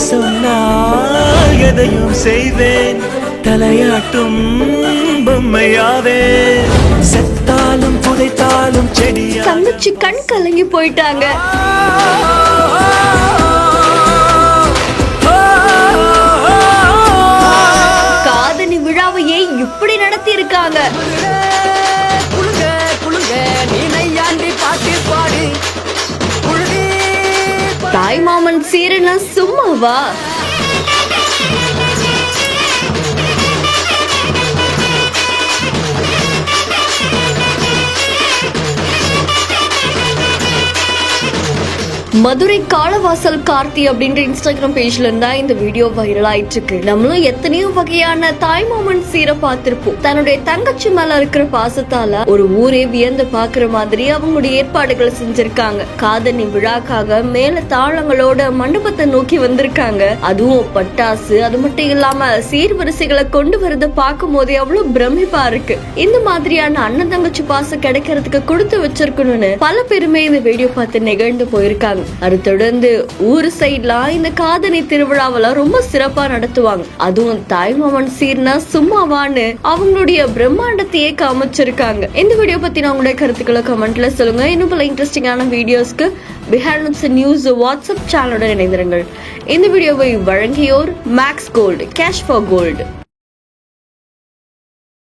சொன்னால் எதையும் செய்வேன், தலையாட்டும் பொம்மையாவே, செத்தாலும் புதைத்தாலும் செடியா. தங்கச்சி கண் கலங்கி போயிட்டாங்க. காதணி விழாவையே இப்படி நடத்தி இருக்காங்க. தாய்மாமன் சீரனா சும்மாவா? மதுரை காலவாசல் கார்த்தி அப்படின்ற இன்ஸ்டாகிராம் பேஜ்ல இருந்தா இந்த வீடியோ வைரல் ஆயிட்டு இருக்கு. நம்மளும் எத்தனையோ வகையான தாய்மாமன் சீரை பார்த்திருப்போம். தன்னுடைய தங்கச்சி மேல இருக்கிற பாசத்தால ஒரு ஊரே வியந்து பாக்குற மாதிரி அவங்களுடைய ஏற்பாடுகளை செஞ்சிருக்காங்க. காதணி விழாக்காக மேல தாளங்களோட மண்டபத்தை நோக்கி வந்திருக்காங்க. அதுவும் பட்டாசு, அது மட்டும் இல்லாம சீர்வரிசைகளை கொண்டு வரத பார்க்கும் போதே அவ்வளவு பிரமிப்பா இருக்கு. இந்த மாதிரியான அண்ணன் தங்கச்சி பாசம் கிடைக்கிறதுக்கு கொடுத்து வச்சிருக்கணும்னு பல பேருமே இந்த வீடியோ பார்த்து நிகழ்ந்து போயிருக்காங்க. அது தொடர்ந்து ஊர் சைட்லாம் இந்த காதணி திருவிழாவெல்லாம் ரொம்ப சிறப்பா நடத்துவாங்க. அதுவும் தாய்மாமன் சீர்னா சும்மாவான்னு அவங்களுடைய பிரம்மாண்டத்தையே காமிச்சிருக்காங்க. இந்த வீடியோ பத்தி நான் உங்களுடைய கருத்துக்களை கமெண்ட்ல சொல்லுங்க. இன்னும் பல இன்ட்ரெஸ்டிங்கான வீடியோஸ்க்கு பிஹைண்ட் நியூஸ் வாட்ஸ்அப் சேனலுடன் இணைந்திருங்கள். இந்த வீடியோவை வழங்கியோர் Max Gold, cash for gold.